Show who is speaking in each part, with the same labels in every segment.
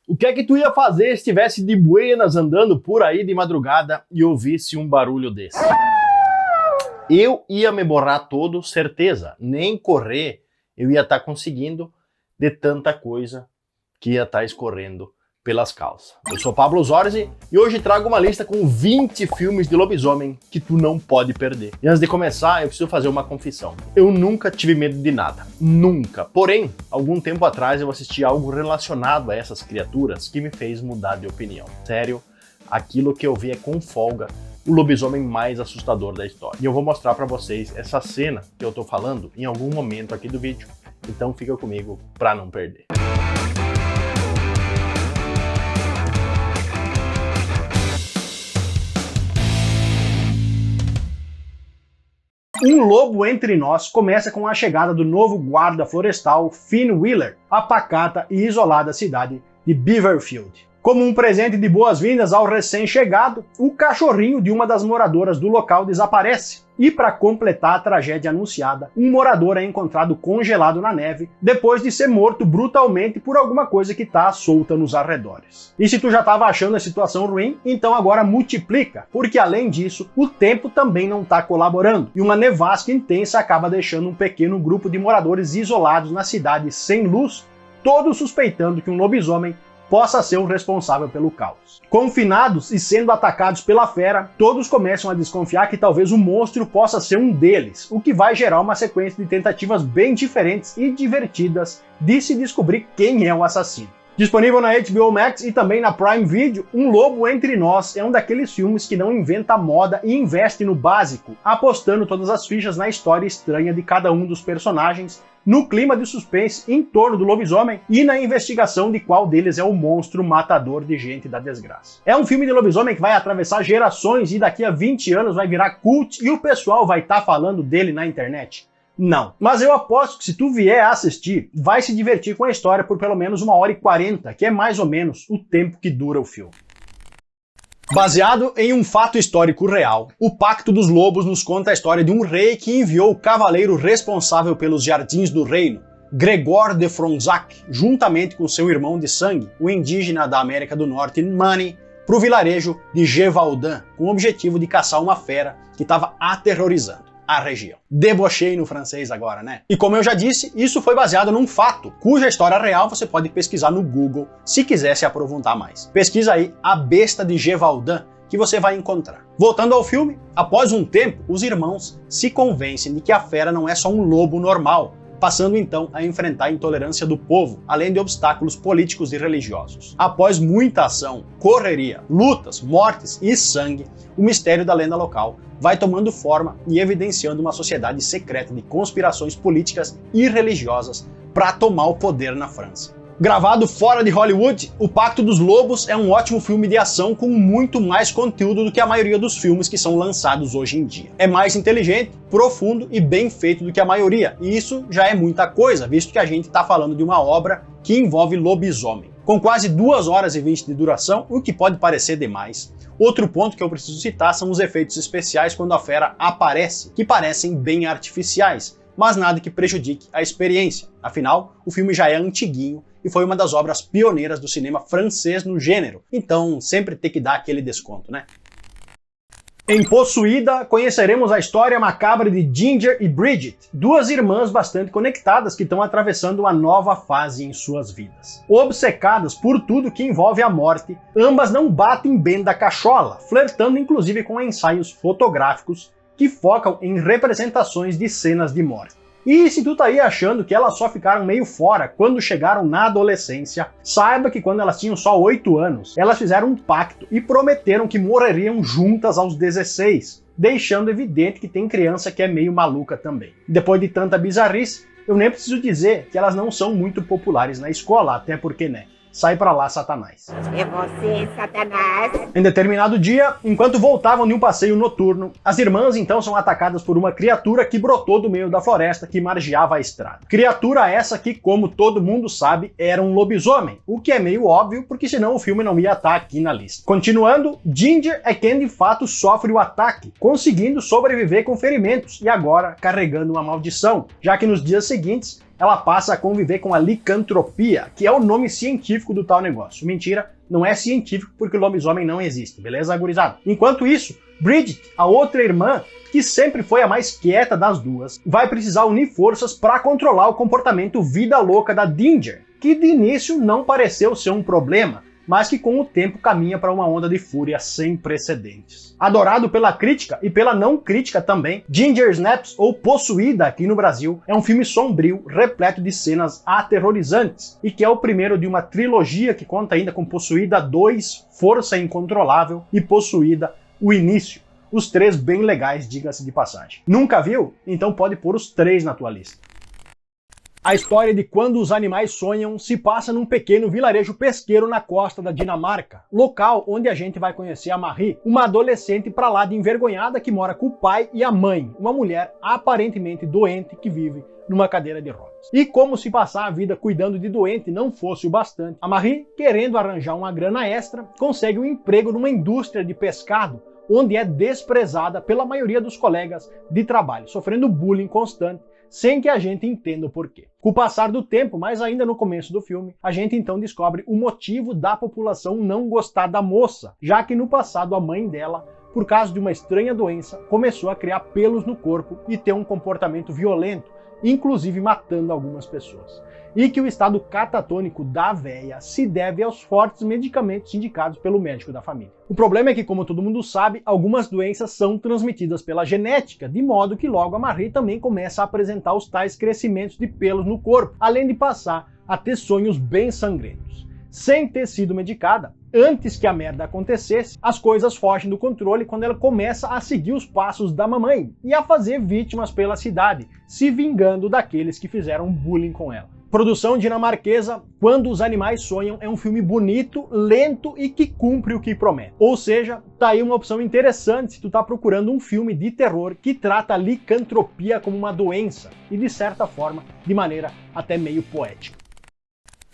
Speaker 1: O que é que tu ia fazer se estivesse de buenas andando por aí de madrugada e ouvisse um barulho desse? Eu ia me borrar todo, certeza. Nem correr eu ia estar conseguindo de tanta coisa que ia estar escorrendo pelas calças. Eu sou Pablo Zorzi e hoje trago uma lista com 20 filmes de lobisomem que tu não pode perder. E antes de começar, eu preciso fazer uma confissão. Eu nunca tive medo de nada. Nunca. Porém, algum tempo atrás eu assisti algo relacionado a essas criaturas que me fez mudar de opinião. Sério, aquilo que eu vi é com folga o lobisomem mais assustador da história. E eu vou mostrar pra vocês essa cena que eu tô falando em algum momento aqui do vídeo. Então fica comigo pra não perder. Um Lobo Entre Nós começa com a chegada do novo guarda florestal Finn Wheeler à pacata e isolada cidade de Beaverfield. Como um presente de boas-vindas ao recém-chegado, o cachorrinho de uma das moradoras do local desaparece. E para completar a tragédia anunciada, um morador é encontrado congelado na neve depois de ser morto brutalmente por alguma coisa que está solta nos arredores. E se tu já estava achando a situação ruim, então agora multiplica, porque além disso, o tempo também não está colaborando, e uma nevasca intensa acaba deixando um pequeno grupo de moradores isolados na cidade sem luz, todos suspeitando que um lobisomem possa ser o responsável pelo caos. Confinados e sendo atacados pela fera, todos começam a desconfiar que talvez o monstro possa ser um deles, o que vai gerar uma sequência de tentativas bem diferentes e divertidas de se descobrir quem é o assassino. Disponível na HBO Max e também na Prime Video, Um Lobo Entre Nós é um daqueles filmes que não inventa moda e investe no básico, apostando todas as fichas na história estranha de cada um dos personagens, no clima de suspense em torno do lobisomem e na investigação de qual deles é o monstro matador de gente da desgraça. É um filme de lobisomem que vai atravessar gerações e daqui a 20 anos vai virar cult e o pessoal vai estar falando dele na internet? Não. Mas eu aposto que se tu vier a assistir, vai se divertir com a história por pelo menos 1h40, que é mais ou menos o tempo que dura o filme. Baseado em um fato histórico real, o Pacto dos Lobos nos conta a história de um rei que enviou o cavaleiro responsável pelos Jardins do Reino, Gregor de Fronsac, juntamente com seu irmão de sangue, o indígena da América do Norte, Mani, para o vilarejo de Gévaudan, com o objetivo de caçar uma fera que estava aterrorizando a região. Debochei no francês agora, né? E como eu já disse, isso foi baseado num fato, cuja história real você pode pesquisar no Google se quiser se aprofundar mais. Pesquisa aí a besta de Gévaudan, que você vai encontrar. Voltando ao filme, após um tempo, os irmãos se convencem de que a fera não é só um lobo normal, passando então a enfrentar a intolerância do povo, além de obstáculos políticos e religiosos. Após muita ação, correria, lutas, mortes e sangue, o mistério da lenda local vai tomando forma e evidenciando uma sociedade secreta de conspirações políticas e religiosas para tomar o poder na França. Gravado fora de Hollywood, O Pacto dos Lobos é um ótimo filme de ação com muito mais conteúdo do que a maioria dos filmes que são lançados hoje em dia. É mais inteligente, profundo e bem feito do que a maioria, e isso já é muita coisa, visto que a gente está falando de uma obra que envolve lobisomem. Com quase 2h20 de duração, o que pode parecer demais. Outro ponto que eu preciso citar são os efeitos especiais quando a fera aparece, que parecem bem artificiais, mas nada que prejudique a experiência. Afinal, o filme já é antiguinho e foi uma das obras pioneiras do cinema francês no gênero, então sempre tem que dar aquele desconto, né? Em Possuída, conheceremos a história macabra de Ginger e Bridget, duas irmãs bastante conectadas que estão atravessando uma nova fase em suas vidas. Obcecadas por tudo que envolve a morte, ambas não batem bem da cachola, flertando inclusive com ensaios fotográficos que focam em representações de cenas de morte. E se tu tá aí achando que elas só ficaram meio fora quando chegaram na adolescência, saiba que quando elas tinham só 8 anos, elas fizeram um pacto e prometeram que morreriam juntas aos 16, deixando evidente que tem criança que é meio maluca também. Depois de tanta bizarrice, eu nem preciso dizer que elas não são muito populares na escola, até porque, né? Sai pra lá, Satanás.
Speaker 2: É você, Satanás.
Speaker 1: Em determinado dia, enquanto voltavam de um passeio noturno, as irmãs então são atacadas por uma criatura que brotou do meio da floresta que margeava a estrada. Criatura essa que, como todo mundo sabe, era um lobisomem, o que é meio óbvio porque senão o filme não ia estar aqui na lista. Continuando, Ginger é quem de fato sofre o ataque, conseguindo sobreviver com ferimentos e agora carregando uma maldição, já que nos dias seguintes ela passa a conviver com a licantropia, que é o nome científico do tal negócio. Mentira, não é científico porque o lobisomem não existe, beleza, gurizada? Enquanto isso, Bridget, a outra irmã, que sempre foi a mais quieta das duas, vai precisar unir forças para controlar o comportamento vida louca da Ginger, que de início não pareceu ser um problema, mas que com o tempo caminha para uma onda de fúria sem precedentes. Adorado pela crítica e pela não crítica também, Ginger Snaps, ou Possuída aqui no Brasil, é um filme sombrio, repleto de cenas aterrorizantes, e que é o primeiro de uma trilogia que conta ainda com Possuída 2, Força Incontrolável, e Possuída, O Início. Os três bem legais, diga-se de passagem. Nunca viu? Então pode pôr os três na tua lista. A história de Quando os Animais Sonham se passa num pequeno vilarejo pesqueiro na costa da Dinamarca, local onde a gente vai conhecer a Marie, uma adolescente pra lá de envergonhada que mora com o pai e a mãe, uma mulher aparentemente doente que vive numa cadeira de rodas. E como se passar a vida cuidando de doente não fosse o bastante, a Marie, querendo arranjar uma grana extra, consegue um emprego numa indústria de pescado, onde é desprezada pela maioria dos colegas de trabalho, sofrendo bullying constante, sem que a gente entenda o porquê. Com o passar do tempo, mas ainda no começo do filme, a gente então descobre o motivo da população não gostar da moça, já que no passado a mãe dela, por causa de uma estranha doença, começou a criar pelos no corpo e ter um comportamento violento, inclusive matando algumas pessoas. E que o estado catatônico da véia se deve aos fortes medicamentos indicados pelo médico da família. O problema é que, como todo mundo sabe, algumas doenças são transmitidas pela genética, de modo que logo a Marie também começa a apresentar os tais crescimentos de pelos no corpo, além de passar a ter sonhos bem sangrentos. Sem ter sido medicada, antes que a merda acontecesse, as coisas fogem do controle quando ela começa a seguir os passos da mamãe e a fazer vítimas pela cidade, se vingando daqueles que fizeram bullying com ela. Produção dinamarquesa, Quando os Animais Sonham é um filme bonito, lento e que cumpre o que promete. Ou seja, tá aí uma opção interessante se tu tá procurando um filme de terror que trata a licantropia como uma doença e, de certa forma, de maneira até meio poética.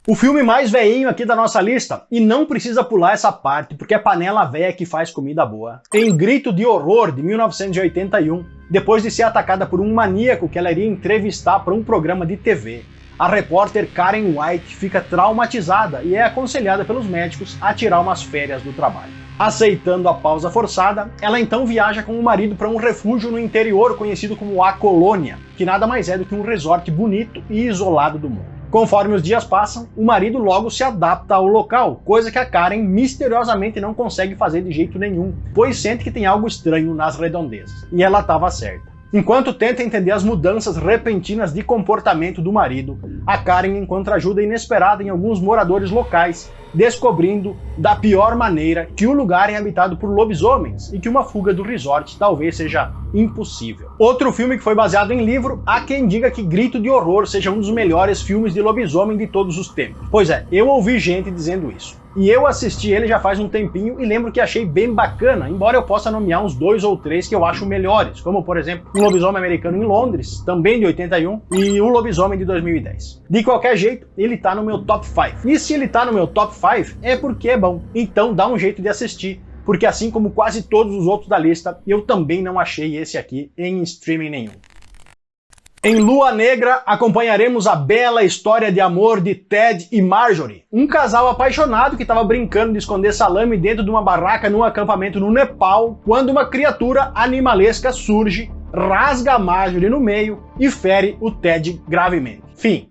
Speaker 1: O filme mais veinho aqui da nossa lista, e não precisa pular essa parte porque é panela véia que faz comida boa, tem Grito de Horror, de 1981, depois de ser atacada por um maníaco que ela iria entrevistar para um programa de TV. A repórter Karen White fica traumatizada e é aconselhada pelos médicos a tirar umas férias do trabalho. Aceitando a pausa forçada, ela então viaja com o marido para um refúgio no interior conhecido como A Colônia, que nada mais é do que um resort bonito e isolado do mundo. Conforme os dias passam, o marido logo se adapta ao local, coisa que a Karen misteriosamente não consegue fazer de jeito nenhum, pois sente que tem algo estranho nas redondezas. E ela estava certa. Enquanto tenta entender as mudanças repentinas de comportamento do marido, a Karen encontra ajuda inesperada em alguns moradores locais, descobrindo da pior maneira que o lugar é habitado por lobisomens e que uma fuga do resort talvez seja impossível. Outro filme que foi baseado em livro, há quem diga que Grito de Horror seja um dos melhores filmes de lobisomem de todos os tempos. Pois é, eu ouvi gente dizendo isso. E eu assisti ele já faz um tempinho e lembro que achei bem bacana, embora eu possa nomear uns 2 ou 3 que eu acho melhores, como por exemplo, Um Lobisomem Americano em Londres, também de 81, e O Lobisomem de 2010. De qualquer jeito, ele tá no meu top 5. E se ele tá no meu top 5, é porque é bom. Então dá um jeito de assistir, porque assim como quase todos os outros da lista, eu também não achei esse aqui em streaming nenhum. Em Lua Negra, acompanharemos a bela história de amor de Ted e Marjorie, um casal apaixonado que estava brincando de esconder salame dentro de uma barraca num acampamento no Nepal, quando uma criatura animalesca surge, rasga a Marjorie no meio e fere o Ted gravemente. Fim.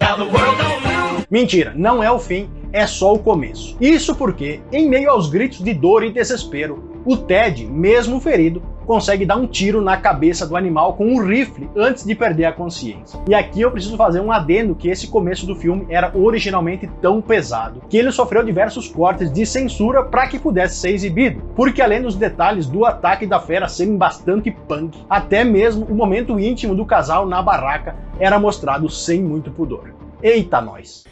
Speaker 1: Mentira, não é o fim, é só o começo. Isso porque, em meio aos gritos de dor e desespero, o Ted, mesmo ferido, consegue dar um tiro na cabeça do animal com um rifle antes de perder a consciência. E aqui eu preciso fazer um adendo que esse começo do filme era originalmente tão pesado que ele sofreu diversos cortes de censura para que pudesse ser exibido, porque além dos detalhes do ataque da fera serem bastante punk, até mesmo o momento íntimo do casal na barraca era mostrado sem muito pudor. Eita nós!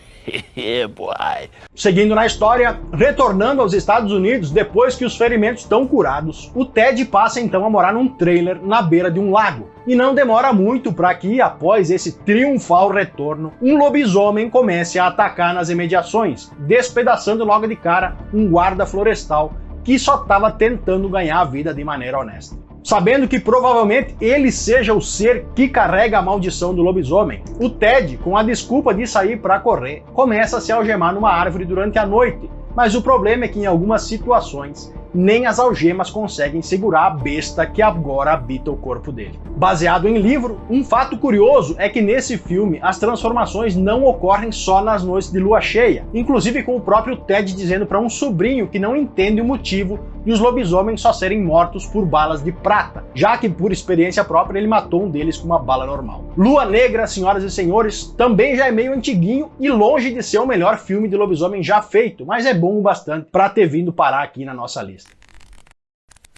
Speaker 1: Seguindo na história, retornando aos Estados Unidos depois que os ferimentos estão curados, o Ted passa então a morar num trailer na beira de um lago. E não demora muito para que, após esse triunfal retorno, um lobisomem comece a atacar nas imediações, despedaçando logo de cara um guarda florestal que só estava tentando ganhar a vida de maneira honesta. Sabendo que provavelmente ele seja o ser que carrega a maldição do lobisomem, o Ted, com a desculpa de sair para correr, começa a se algemar numa árvore durante a noite, mas o problema é que em algumas situações nem as algemas conseguem segurar a besta que agora habita o corpo dele. Baseado em livro, um fato curioso é que nesse filme as transformações não ocorrem só nas noites de lua cheia, inclusive com o próprio Ted dizendo para um sobrinho que não entende o motivo de os lobisomens só serem mortos por balas de prata, já que por experiência própria ele matou um deles com uma bala normal. Lua Negra, senhoras e senhores, também já é meio antiguinho e longe de ser o melhor filme de lobisomem já feito, mas é bom o bastante para ter vindo parar aqui na nossa lista.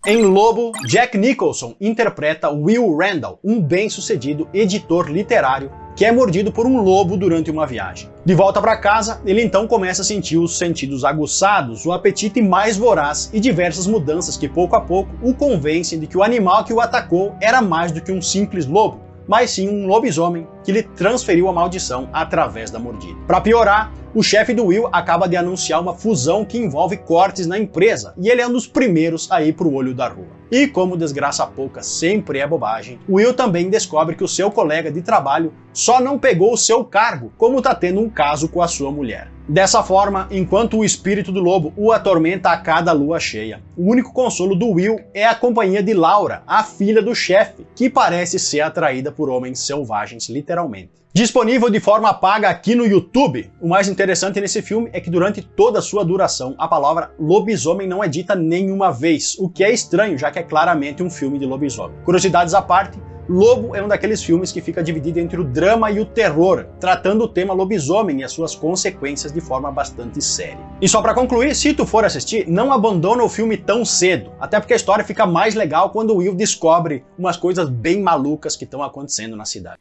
Speaker 1: Em Lobo, Jack Nicholson interpreta Will Randall, um bem-sucedido editor literário que é mordido por um lobo durante uma viagem. De volta para casa, ele então começa a sentir os sentidos aguçados, o apetite mais voraz e diversas mudanças que pouco a pouco o convencem de que o animal que o atacou era mais do que um simples lobo, mas sim um lobisomem que lhe transferiu a maldição através da mordida. Para piorar, o chefe do Will acaba de anunciar uma fusão que envolve cortes na empresa, e ele é um dos primeiros a ir pro olho da rua. E como desgraça pouca sempre é bobagem, Will também descobre que o seu colega de trabalho só não pegou o seu cargo, como tá tendo um caso com a sua mulher. Dessa forma, enquanto o espírito do lobo o atormenta a cada lua cheia, o único consolo do Will é a companhia de Laura, a filha do chefe, que parece ser atraída por homens selvagens, literalmente. Disponível de forma paga aqui no YouTube. O mais interessante nesse filme é que durante toda a sua duração, a palavra lobisomem não é dita nenhuma vez, o que é estranho, já que é claramente um filme de lobisomem. Curiosidades à parte, Lobo é um daqueles filmes que fica dividido entre o drama e o terror, tratando o tema lobisomem e as suas consequências de forma bastante séria. E só pra concluir, se tu for assistir, não abandona o filme tão cedo, até porque a história fica mais legal quando o Will descobre umas coisas bem malucas que estão acontecendo na cidade.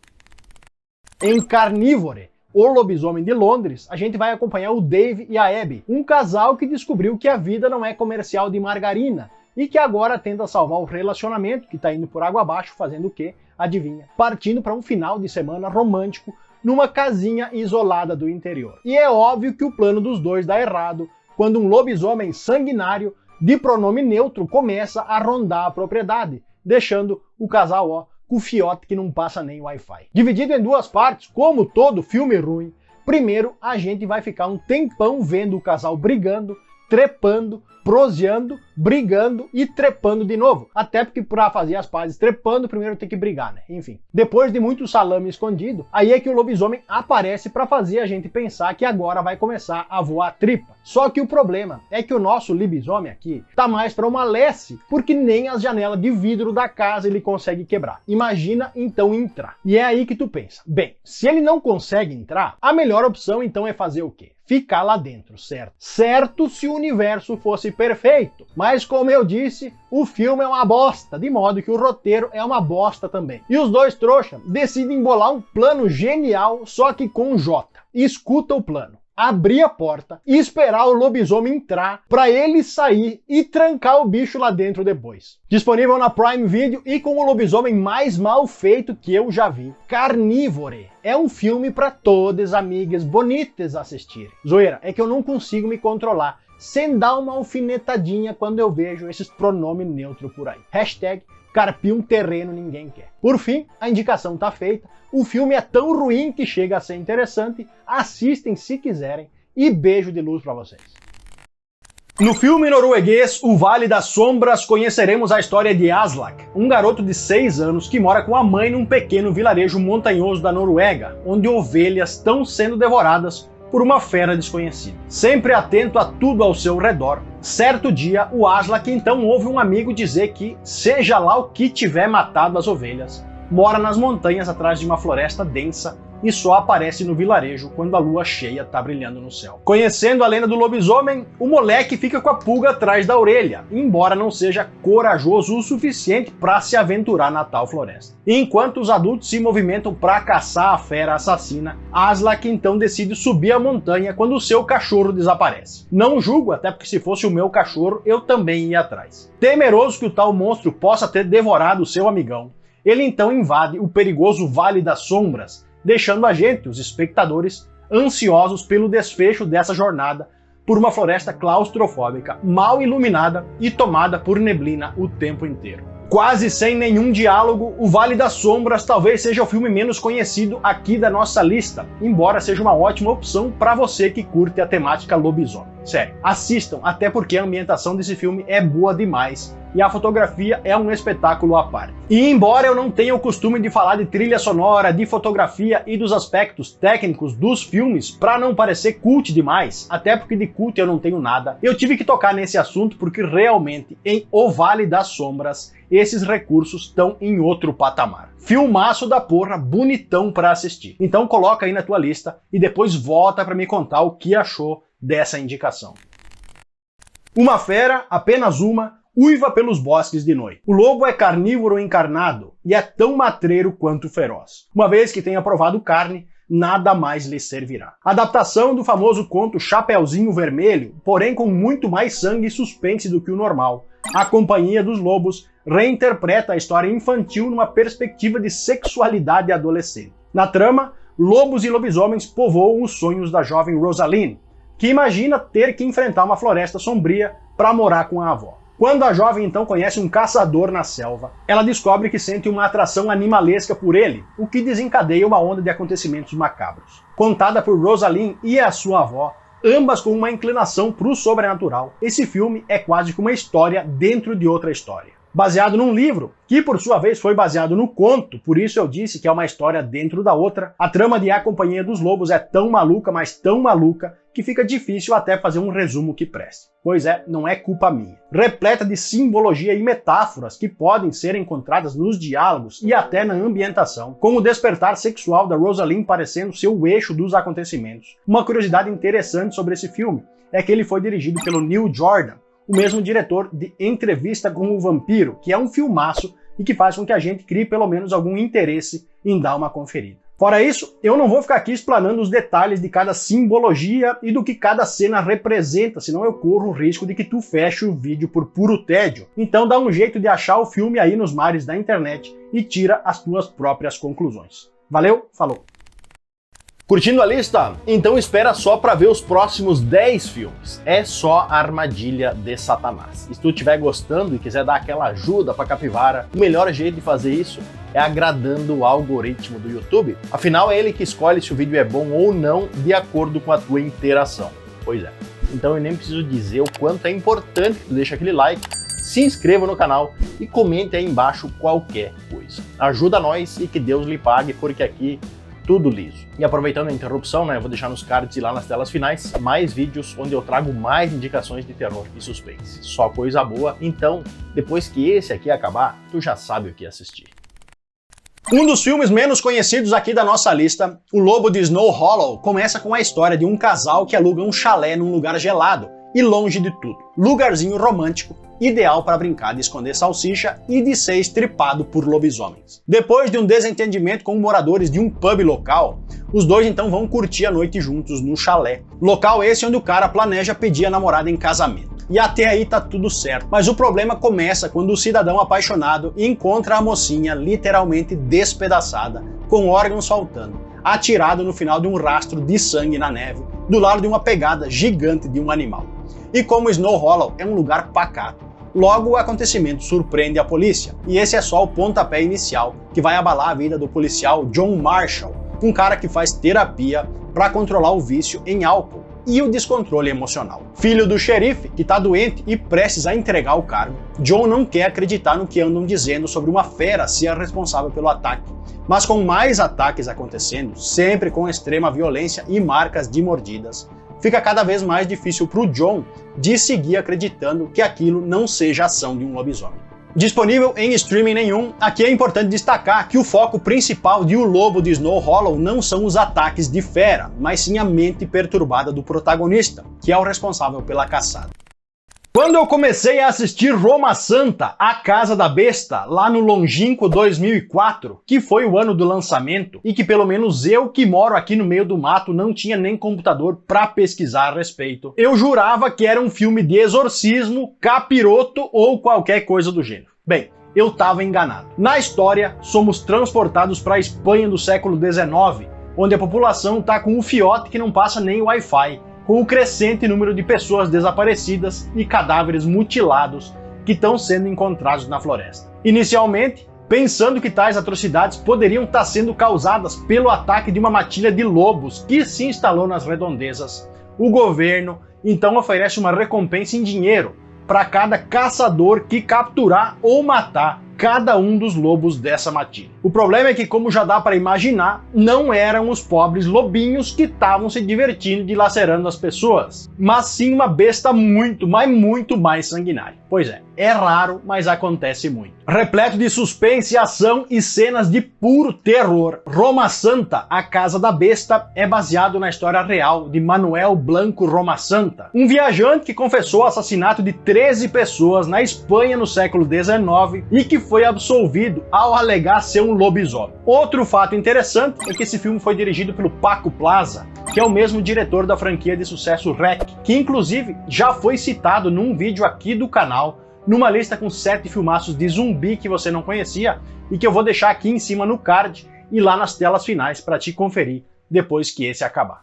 Speaker 1: Em Carnivore, o lobisomem de Londres, a gente vai acompanhar o Dave e a Abby, um casal que descobriu que a vida não é comercial de margarina e que agora tenta salvar o relacionamento que tá indo por água abaixo, fazendo o quê? Adivinha? Partindo para um final de semana romântico numa casinha isolada do interior. E é óbvio que o plano dos dois dá errado quando um lobisomem sanguinário de pronome neutro começa a rondar a propriedade, deixando o casal, com o fiote que não passa nem Wi-Fi. Dividido em duas partes, como todo filme ruim, primeiro a gente vai ficar um tempão vendo o casal brigando, trepando, proseando, brigando e trepando de novo. Até porque para fazer as pazes trepando, primeiro tem que brigar, né? Enfim. Depois de muito salame escondido, aí é que o lobisomem aparece para fazer a gente pensar que agora vai começar a voar tripa. Só que o problema é que o nosso lobisomem aqui tá mais para uma lesse, porque nem as janelas de vidro da casa ele consegue quebrar. Imagina então entrar. E é aí que tu pensa, bem, se ele não consegue entrar, a melhor opção então é fazer o quê? Ficar lá dentro, certo? Certo se o universo fosse perfeito. Mas como eu disse, o filme é uma bosta, de modo que o roteiro é uma bosta também. E os dois trouxas decidem bolar um plano genial, só que com J. Escuta o plano. Abrir a porta e esperar o lobisomem entrar para ele sair e trancar o bicho lá dentro depois. Disponível na Prime Video e com o lobisomem mais mal feito que eu já vi. Carnivore. É um filme para todas amigas bonitas assistirem. Zoeira, é que eu não consigo me controlar sem dar uma alfinetadinha quando eu vejo esses pronomes neutros por aí. Hashtag carpir um terreno ninguém quer. Por fim, a indicação tá feita. O filme é tão ruim que chega a ser interessante. Assistem se quiserem e beijo de luz pra vocês. No filme norueguês O Vale das Sombras, conheceremos a história de Aslak, um garoto de 6 anos que mora com a mãe num pequeno vilarejo montanhoso da Noruega, onde ovelhas estão sendo devoradas por uma fera desconhecida. Sempre atento a tudo ao seu redor, certo dia o Aslak então ouve um amigo dizer que, seja lá o que tiver matado as ovelhas, mora nas montanhas atrás de uma floresta densa e só aparece no vilarejo quando a lua cheia tá brilhando no céu. Conhecendo a lenda do lobisomem, o moleque fica com a pulga atrás da orelha, embora não seja corajoso o suficiente para se aventurar na tal floresta. E enquanto os adultos se movimentam para caçar a fera assassina, Aslak então decide subir a montanha quando o seu cachorro desaparece. Não julgo, até porque se fosse o meu cachorro, eu também ia atrás. Temeroso que o tal monstro possa ter devorado o seu amigão, ele então invade o perigoso Vale das Sombras, deixando a gente, os espectadores, ansiosos pelo desfecho dessa jornada por uma floresta claustrofóbica, mal iluminada e tomada por neblina o tempo inteiro. Quase sem nenhum diálogo, O Vale das Sombras talvez seja o filme menos conhecido aqui da nossa lista, embora seja uma ótima opção para você que curte a temática lobisomem. Sério, assistam, até porque a ambientação desse filme é boa demais e a fotografia é um espetáculo à parte. E embora eu não tenha o costume de falar de trilha sonora, de fotografia e dos aspectos técnicos dos filmes para não parecer cult demais, até porque de cult eu não tenho nada, eu tive que tocar nesse assunto porque realmente em O Vale das Sombras esses recursos estão em outro patamar. Filmaço da porra, bonitão para assistir. Então coloca aí na tua lista e depois volta para me contar o que achou dessa indicação. Uma fera, apenas uma, uiva pelos bosques de noite. O lobo é carnívoro encarnado e é tão matreiro quanto feroz. Uma vez que tenha provado carne, nada mais lhe servirá. Adaptação do famoso conto Chapeuzinho Vermelho, porém com muito mais sangue e suspense do que o normal. A Companhia dos Lobos reinterpreta a história infantil numa perspectiva de sexualidade adolescente. Na trama, lobos e lobisomens povoam os sonhos da jovem Rosaline, que imagina ter que enfrentar uma floresta sombria para morar com a avó. Quando a jovem então conhece um caçador na selva, ela descobre que sente uma atração animalesca por ele, o que desencadeia uma onda de acontecimentos macabros. Contada por Rosaline e a sua avó, ambas com uma inclinação para o sobrenatural, esse filme é quase que uma história dentro de outra história. Baseado num livro, que por sua vez foi baseado no conto, por isso eu disse que é uma história dentro da outra, a trama de A Companhia dos Lobos é tão maluca, mas tão maluca, que fica difícil até fazer um resumo que preste. Pois é, não é culpa minha. Repleta de simbologia e metáforas que podem ser encontradas nos diálogos e até na ambientação, com o despertar sexual da Rosaline parecendo ser o eixo dos acontecimentos. Uma curiosidade interessante sobre esse filme é que ele foi dirigido pelo Neil Jordan, o mesmo diretor de Entrevista com o Vampiro, que é um filmaço e que faz com que a gente crie pelo menos algum interesse em dar uma conferida. Fora isso, eu não vou ficar aqui explanando os detalhes de cada simbologia e do que cada cena representa, senão eu corro o risco de que tu feche o vídeo por puro tédio. Então dá um jeito de achar o filme aí nos mares da internet e tira as tuas próprias conclusões. Valeu, falou! Curtindo a lista? Então espera só para ver os próximos 10 filmes. É só armadilha de Satanás. E se tu estiver gostando e quiser dar aquela ajuda para Capivara, o melhor jeito de fazer isso é agradando o algoritmo do YouTube. Afinal, é ele que escolhe se o vídeo é bom ou não de acordo com a tua interação. Pois é. Então eu nem preciso dizer o quanto é importante que tu deixe aquele like, se inscreva no canal e comente aí embaixo qualquer coisa. Ajuda nós e que Deus lhe pague, porque aqui tudo liso. E aproveitando a interrupção, eu vou deixar nos cards e lá nas telas finais mais vídeos onde eu trago mais indicações de terror e suspense. Só coisa boa, então depois que esse aqui acabar, tu já sabe o que assistir. Um dos filmes menos conhecidos aqui da nossa lista, O Lobo de Snow Hollow, começa com a história de um casal que aluga um chalé num lugar gelado e longe de tudo. Lugarzinho romântico, ideal para brincar de esconder salsicha e de ser estripado por lobisomens. Depois de um desentendimento com moradores de um pub local, os dois então vão curtir a noite juntos no chalé. Local esse onde o cara planeja pedir a namorada em casamento. E até aí tá tudo certo. Mas o problema começa quando o cidadão apaixonado encontra a mocinha literalmente despedaçada, com órgãos faltando, atirado no final de um rastro de sangue na neve, do lado de uma pegada gigante de um animal. E como Snow Hollow é um lugar pacato, logo o acontecimento surpreende a polícia, e esse é só o pontapé inicial que vai abalar a vida do policial John Marshall, um cara que faz terapia para controlar o vício em álcool e o descontrole emocional. Filho do xerife, que tá doente e prestes a entregar o cargo, John não quer acreditar no que andam dizendo sobre uma fera ser a responsável pelo ataque, mas com mais ataques acontecendo, sempre com extrema violência e marcas de mordidas, fica cada vez mais difícil para o John de seguir acreditando que aquilo não seja ação de um lobisomem. Disponível em streaming nenhum, aqui é importante destacar que o foco principal de O Lobo de Snow Hollow não são os ataques de fera, mas sim a mente perturbada do protagonista, que é o responsável pela caçada. Quando eu comecei a assistir Roma Santa, A Casa da Besta, lá no longínquo 2004, que foi o ano do lançamento, e que pelo menos eu que moro aqui no meio do mato não tinha nem computador para pesquisar a respeito, eu jurava que era um filme de exorcismo, capiroto ou qualquer coisa do gênero. Bem, eu estava enganado. Na história, somos transportados para a Espanha do século XIX, onde a população está com um fiote que não passa nem Wi-Fi, com o crescente número de pessoas desaparecidas e cadáveres mutilados que estão sendo encontrados na floresta. Inicialmente, pensando que tais atrocidades poderiam estar sendo causadas pelo ataque de uma matilha de lobos que se instalou nas redondezas, o governo então oferece uma recompensa em dinheiro para cada caçador que capturar ou matar cada um dos lobos dessa matilha. O problema é que, como já dá para imaginar, não eram os pobres lobinhos que estavam se divertindo dilacerando as pessoas, mas sim uma besta muito, mas muito mais sanguinária. Pois é raro, mas acontece muito. Repleto de suspense, ação e cenas de puro terror, Roma Santa, a Casa da Besta, é baseado na história real de Manuel Blanco Roma Santa, um viajante que confessou o assassinato de 13 pessoas na Espanha no século XIX e que foi absolvido ao alegar ser um lobisomem. Outro fato interessante é que esse filme foi dirigido pelo Paco Plaza, que é o mesmo diretor da franquia de sucesso REC, que inclusive já foi citado num vídeo aqui do canal, numa lista com 7 filmaços de zumbi que você não conhecia e que eu vou deixar aqui em cima no card e lá nas telas finais para te conferir depois que esse acabar.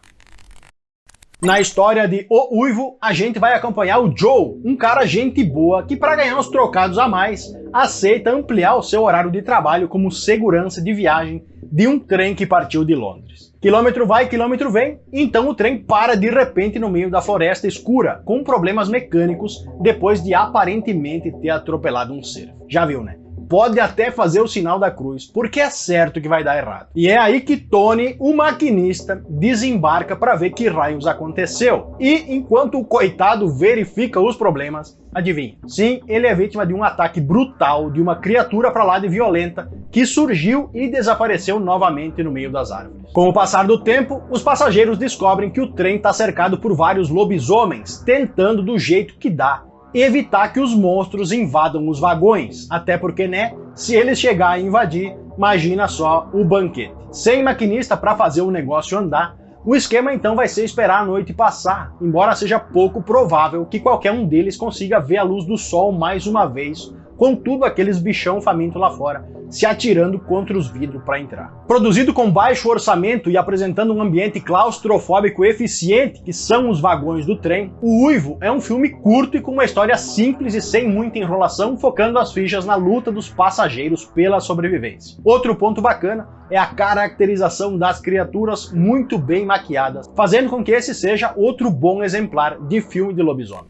Speaker 1: Na história de O Uivo, a gente vai acompanhar o Joe, um cara gente boa que, para ganhar uns trocados a mais, aceita ampliar o seu horário de trabalho como segurança de viagem de um trem que partiu de Londres. Quilômetro vai, quilômetro vem, então o trem para de repente no meio da floresta escura, com problemas mecânicos, depois de aparentemente ter atropelado um cervo. Já viu, né? Pode até fazer o sinal da cruz, porque é certo que vai dar errado. E é aí que Tony, o maquinista, desembarca para ver que raios aconteceu. E enquanto o coitado verifica os problemas, adivinha? Sim, ele é vítima de um ataque brutal de uma criatura pra lá de violenta que surgiu e desapareceu novamente no meio das árvores. Com o passar do tempo, os passageiros descobrem que o trem está cercado por vários lobisomens, tentando do jeito que dá evitar que os monstros invadam os vagões, até porque, né, se eles chegarem a invadir, imagina só o banquete. Sem maquinista para fazer o negócio andar, o esquema então vai ser esperar a noite passar, embora seja pouco provável que qualquer um deles consiga ver a luz do sol mais uma vez, com tudo aqueles bichão faminto lá fora, se atirando contra os vidros para entrar. Produzido com baixo orçamento e apresentando um ambiente claustrofóbico eficiente, que são os vagões do trem, O Uivo é um filme curto e com uma história simples e sem muita enrolação, focando as fichas na luta dos passageiros pela sobrevivência. Outro ponto bacana é a caracterização das criaturas muito bem maquiadas, fazendo com que esse seja outro bom exemplar de filme de lobisomem.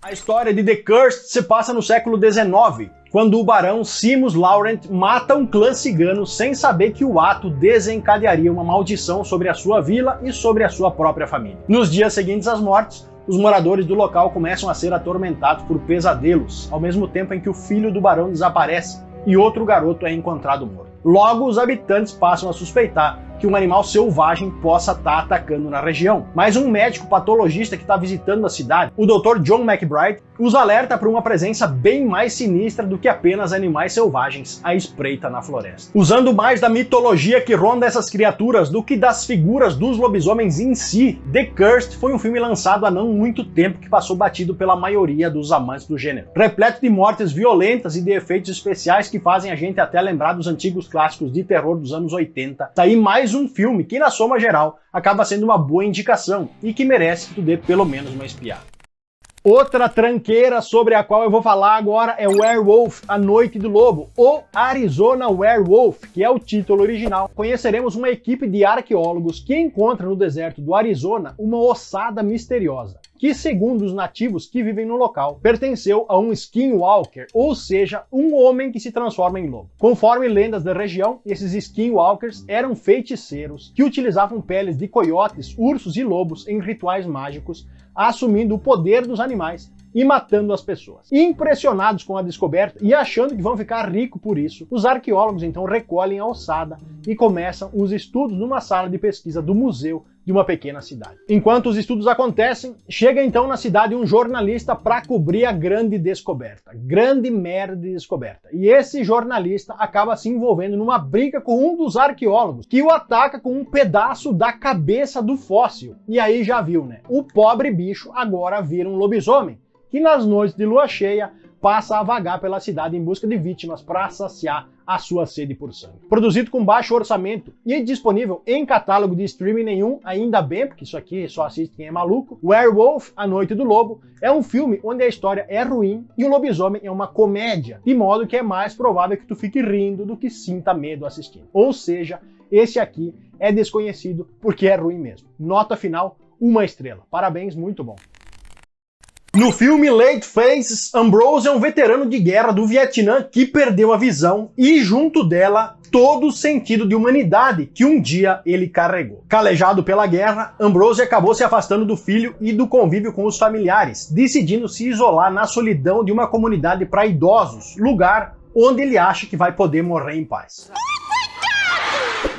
Speaker 1: A história de The Cursed se passa no século XIX, quando o barão Seamus Laurent mata um clã cigano sem saber que o ato desencadearia uma maldição sobre a sua vila e sobre a sua própria família. Nos dias seguintes às mortes, os moradores do local começam a ser atormentados por pesadelos, ao mesmo tempo em que o filho do barão desaparece e outro garoto é encontrado morto. Logo, os habitantes passam a suspeitar que um animal selvagem possa estar atacando na região. Mas um médico patologista que está visitando a cidade, o Dr. John McBride, os alerta para uma presença bem mais sinistra do que apenas animais selvagens à espreita na floresta. Usando mais da mitologia que ronda essas criaturas do que das figuras dos lobisomens em si, The Cursed foi um filme lançado há não muito tempo que passou batido pela maioria dos amantes do gênero. Repleto de mortes violentas e de efeitos especiais que fazem a gente até lembrar dos antigos clássicos de terror dos anos 80, tá aí mais um filme que, na soma geral, acaba sendo uma boa indicação e que merece que tu dê pelo menos uma espiada. Outra tranqueira sobre a qual eu vou falar agora é Werewolf, A Noite do Lobo, ou Arizona Werewolf, que é o título original. Conheceremos uma equipe de arqueólogos que encontra no deserto do Arizona uma ossada misteriosa, que, segundo os nativos que vivem no local, pertenceu a um skinwalker, ou seja, um homem que se transforma em lobo. Conforme lendas da região, esses skinwalkers eram feiticeiros que utilizavam peles de coiotes, ursos e lobos em rituais mágicos, assumindo o poder dos animais e matando as pessoas. Impressionados com a descoberta e achando que vão ficar ricos por isso, os arqueólogos então recolhem a ossada e começam os estudos numa sala de pesquisa do museu de uma pequena cidade. Enquanto os estudos acontecem, chega então na cidade um jornalista para cobrir a grande descoberta. Grande merda de descoberta. E esse jornalista acaba se envolvendo numa briga com um dos arqueólogos, que o ataca com um pedaço da cabeça do fóssil. E aí já viu, né? O pobre bicho agora vira um lobisomem, que nas noites de lua cheia passa a vagar pela cidade em busca de vítimas para saciar a sua sede por sangue. Produzido com baixo orçamento e disponível em catálogo de streaming nenhum, ainda bem, porque isso aqui só assiste quem é maluco, Werewolf, A Noite do Lobo, é um filme onde a história é ruim e o lobisomem é uma comédia, de modo que é mais provável que tu fique rindo do que sinta medo assistindo. Ou seja, esse aqui é desconhecido porque é ruim mesmo. Nota final, 1 estrela. Parabéns, muito bom. No filme Late Phases, Ambrose é um veterano de guerra do Vietnã que perdeu a visão e, junto dela, todo o sentido de humanidade que um dia ele carregou. Calejado pela guerra, Ambrose acabou se afastando do filho e do convívio com os familiares, decidindo se isolar na solidão de uma comunidade para idosos, lugar onde ele acha que vai poder morrer em paz.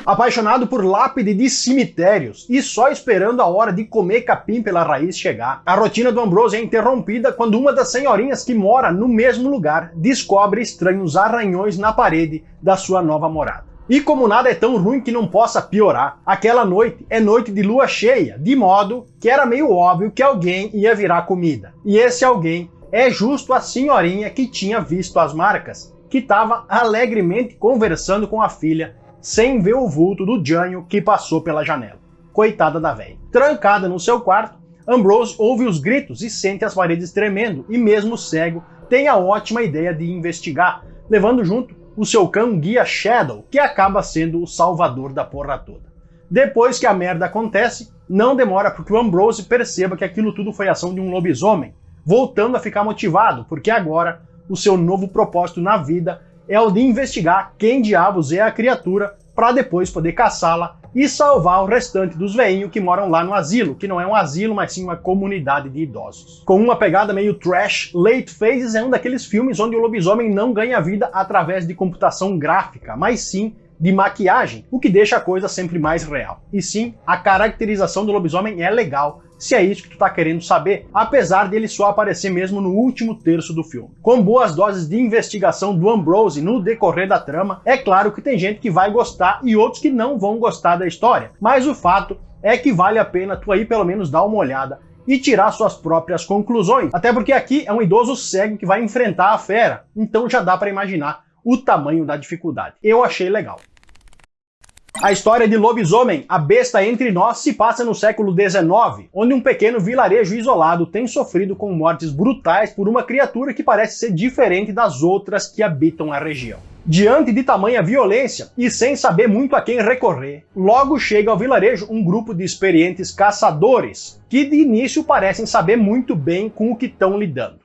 Speaker 1: Apaixonado por lápide de cemitérios e só esperando a hora de comer capim pela raiz chegar, a rotina do Ambrose é interrompida quando uma das senhorinhas que mora no mesmo lugar descobre estranhos arranhões na parede da sua nova morada. E como nada é tão ruim que não possa piorar, aquela noite é noite de lua cheia, de modo que era meio óbvio que alguém ia virar comida. E esse alguém é justo a senhorinha que tinha visto as marcas, que estava alegremente conversando com a filha, sem ver o vulto do Janho que passou pela janela. Coitada da velha. Trancada no seu quarto, Ambrose ouve os gritos e sente as paredes tremendo, e mesmo cego, tem a ótima ideia de investigar, levando junto o seu cão guia Shadow, que acaba sendo o salvador da porra toda. Depois que a merda acontece, não demora porque o Ambrose perceba que aquilo tudo foi ação de um lobisomem, voltando a ficar motivado, porque agora o seu novo propósito na vida é o de investigar quem diabos é a criatura para depois poder caçá-la e salvar o restante dos veinhos que moram lá no asilo, que não é um asilo, mas sim uma comunidade de idosos. Com uma pegada meio trash, Late Phases é um daqueles filmes onde o lobisomem não ganha vida através de computação gráfica, mas sim de maquiagem, o que deixa a coisa sempre mais real. E sim, a caracterização do lobisomem é legal, se é isso que tu tá querendo saber, apesar dele só aparecer mesmo no último terço do filme. Com boas doses de investigação do Ambrose no decorrer da trama, é claro que tem gente que vai gostar e outros que não vão gostar da história, mas o fato é que vale a pena tu aí pelo menos dar uma olhada e tirar suas próprias conclusões, até porque aqui é um idoso cego que vai enfrentar a fera, então já dá para imaginar o tamanho da dificuldade. Eu achei legal. A história de Lobisomem, A Besta Entre Nós, se passa no século XIX, onde um pequeno vilarejo isolado tem sofrido com mortes brutais por uma criatura que parece ser diferente das outras que habitam a região. Diante de tamanha violência e sem saber muito a quem recorrer, logo chega ao vilarejo um grupo de experientes caçadores, que de início parecem saber muito bem com o que estão lidando.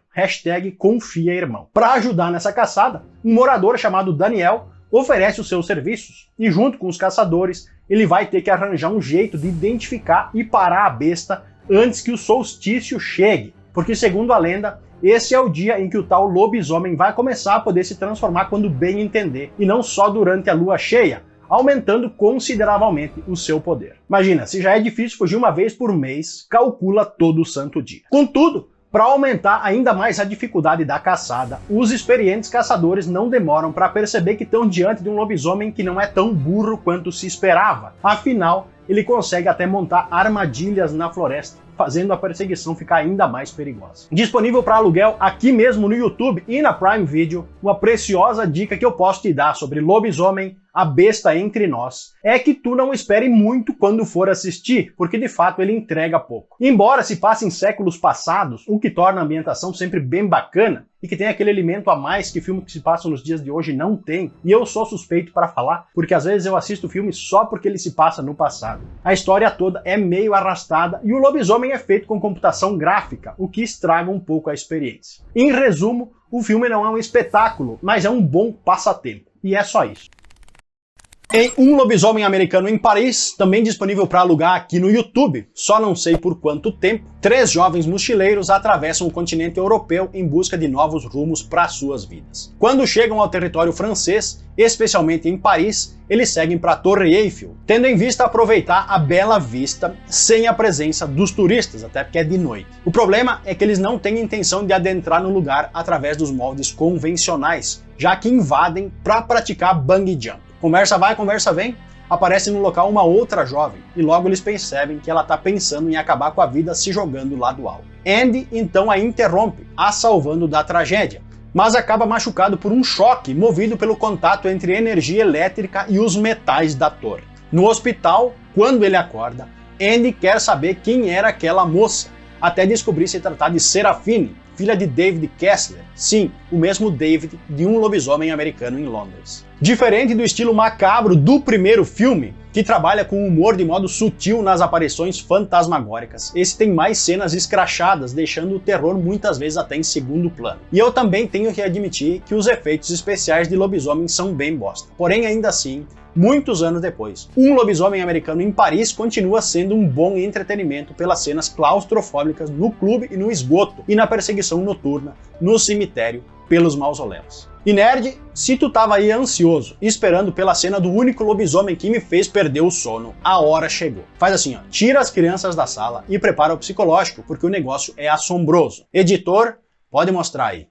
Speaker 1: #confia irmão. Para ajudar nessa caçada, um morador chamado Daniel oferece os seus serviços e junto com os caçadores ele vai ter que arranjar um jeito de identificar e parar a besta antes que o solstício chegue, porque segundo a lenda, esse é o dia em que o tal lobisomem vai começar a poder se transformar quando bem entender, e não só durante a lua cheia, aumentando consideravelmente o seu poder. Imagina, se já é difícil fugir uma vez por mês, calcula todo o santo dia. Contudo, para aumentar ainda mais a dificuldade da caçada, os experientes caçadores não demoram para perceber que estão diante de um lobisomem que não é tão burro quanto se esperava. Afinal, ele consegue até montar armadilhas na floresta, fazendo a perseguição ficar ainda mais perigosa. Disponível para aluguel aqui mesmo no YouTube e na Prime Video, uma preciosa dica que eu posso te dar sobre Lobisomem, A Besta Entre Nós, é que tu não espere muito quando for assistir, porque de fato ele entrega pouco. Embora se passe em séculos passados, o que torna a ambientação sempre bem bacana, e que tem aquele elemento a mais que filmes que se passam nos dias de hoje não tem, e eu sou suspeito para falar, porque às vezes eu assisto filmes só porque ele se passa no passado. A história toda é meio arrastada e o lobisomem é feito com computação gráfica, o que estraga um pouco a experiência. Em resumo, o filme não é um espetáculo, mas é um bom passatempo. E é só isso. Em Um Lobisomem Americano em Paris, também disponível para alugar aqui no YouTube, só não sei por quanto tempo, 3 jovens mochileiros atravessam o continente europeu em busca de novos rumos para suas vidas. Quando chegam ao território francês, especialmente em Paris, eles seguem para a Torre Eiffel, tendo em vista aproveitar a bela vista sem a presença dos turistas, até porque é de noite. O problema é que eles não têm intenção de adentrar no lugar através dos moldes convencionais, já que invadem para praticar bungee jump. Conversa vai, conversa vem, aparece no local uma outra jovem, e logo eles percebem que ela está pensando em acabar com a vida se jogando lá do alto. Andy então a interrompe, a salvando da tragédia, mas acaba machucado por um choque movido pelo contato entre energia elétrica e os metais da torre. No hospital, quando ele acorda, Andy quer saber quem era aquela moça, até descobrir se tratar de Serafine, filha de David Kessler, sim, o mesmo David de Um Lobisomem Americano em Londres. Diferente do estilo macabro do primeiro filme, que trabalha com humor de modo sutil nas aparições fantasmagóricas, esse tem mais cenas escrachadas, deixando o terror muitas vezes até em segundo plano. E eu também tenho que admitir que os efeitos especiais de lobisomem são bem bosta. Porém, ainda assim, muitos anos depois, Um Lobisomem Americano em Paris continua sendo um bom entretenimento pelas cenas claustrofóbicas no clube e no esgoto, e na perseguição noturna no cemitério pelos mausoléus. E nerd, se tu tava aí ansioso, esperando pela cena do único lobisomem que me fez perder o sono, a hora chegou. Faz assim, ó, tira as crianças da sala e prepara o psicológico, porque o negócio é assombroso. Editor, pode mostrar aí.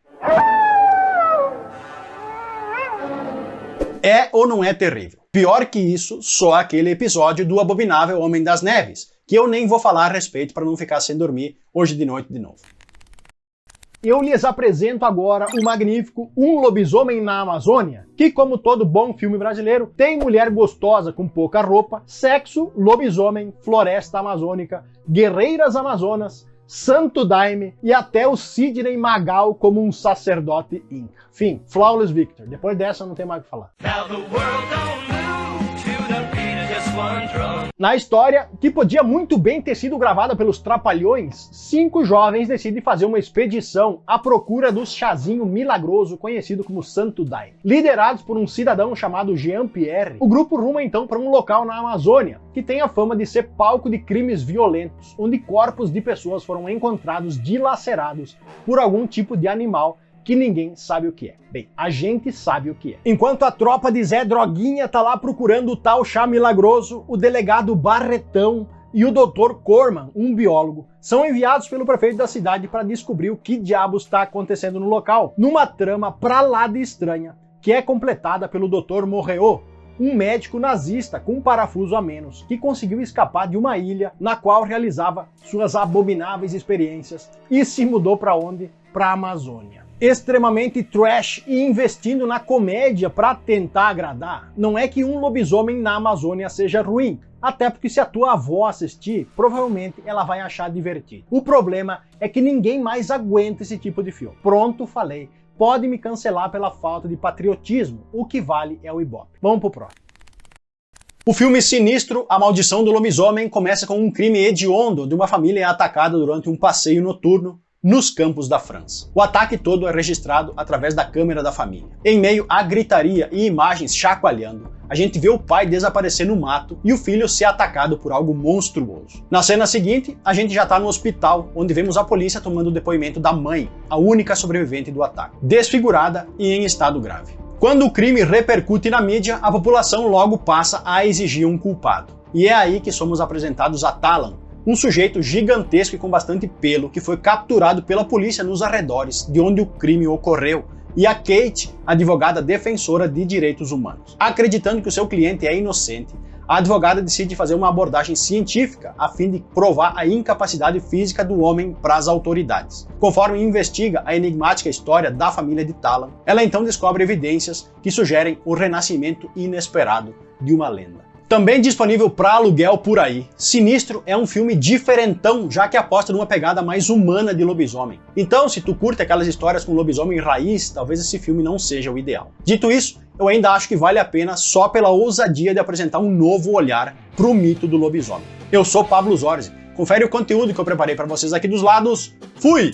Speaker 1: É ou não é terrível? Pior que isso, só aquele episódio do Abominável Homem das Neves, que eu nem vou falar a respeito para não ficar sem dormir hoje de noite de novo. Eu lhes apresento agora o magnífico Um Lobisomem na Amazônia, que, como todo bom filme brasileiro, tem mulher gostosa com pouca roupa, sexo, lobisomem, floresta amazônica, guerreiras amazonas, santo daime e até o Sidney Magal como um sacerdote inca. Fim, Flawless Victor. Depois dessa não tem mais o que falar. Na história, que podia muito bem ter sido gravada pelos Trapalhões, 5 jovens decidem fazer uma expedição à procura do chazinho milagroso conhecido como Santo Daime. Liderados por um cidadão chamado Jean Pierre, o grupo ruma então para um local na Amazônia, que tem a fama de ser palco de crimes violentos, onde corpos de pessoas foram encontrados dilacerados por algum tipo de animal que ninguém sabe o que é. Bem, a gente sabe o que é. Enquanto a tropa de Zé Droguinha tá lá procurando o tal chá milagroso, o delegado Barretão e o Dr. Corman, um biólogo, são enviados pelo prefeito da cidade para descobrir o que diabos está acontecendo no local, numa trama pra lá de estranha, que é completada pelo Dr. Morreau, um médico nazista com um parafuso a menos, que conseguiu escapar de uma ilha na qual realizava suas abomináveis experiências e se mudou para onde? Para a Amazônia. Extremamente trash e investindo na comédia para tentar agradar. Não é que Um Lobisomem na Amazônia seja ruim, até porque se a tua avó assistir, provavelmente ela vai achar divertido. O problema é que ninguém mais aguenta esse tipo de filme. Pronto, falei. Pode me cancelar pela falta de patriotismo, o que vale é o Ibope. Vamos pro próximo. O filme sinistro A Maldição do Lobisomem começa com um crime hediondo de uma família atacada durante um passeio noturno nos campos da França. O ataque todo é registrado através da câmera da família. Em meio à gritaria e imagens chacoalhando, a gente vê o pai desaparecer no mato e o filho ser atacado por algo monstruoso. Na cena seguinte, a gente já está no hospital, onde vemos a polícia tomando o depoimento da mãe, a única sobrevivente do ataque, desfigurada e em estado grave. Quando o crime repercute na mídia, a população logo passa a exigir um culpado. E é aí que somos apresentados a Talan, um sujeito gigantesco e com bastante pelo que foi capturado pela polícia nos arredores de onde o crime ocorreu, e a Kate, advogada defensora de direitos humanos. Acreditando que o seu cliente é inocente, a advogada decide fazer uma abordagem científica a fim de provar a incapacidade física do homem para as autoridades. Conforme investiga a enigmática história da família de Talan, ela então descobre evidências que sugerem o renascimento inesperado de uma lenda. Também disponível para aluguel por aí, Sinistro é um filme diferentão, já que aposta numa pegada mais humana de lobisomem. Então, se tu curte aquelas histórias com lobisomem raiz, talvez esse filme não seja o ideal. Dito isso, eu ainda acho que vale a pena só pela ousadia de apresentar um novo olhar pro mito do lobisomem. Eu sou Pablo Zorzi, confere o conteúdo que eu preparei para vocês aqui dos lados. Fui!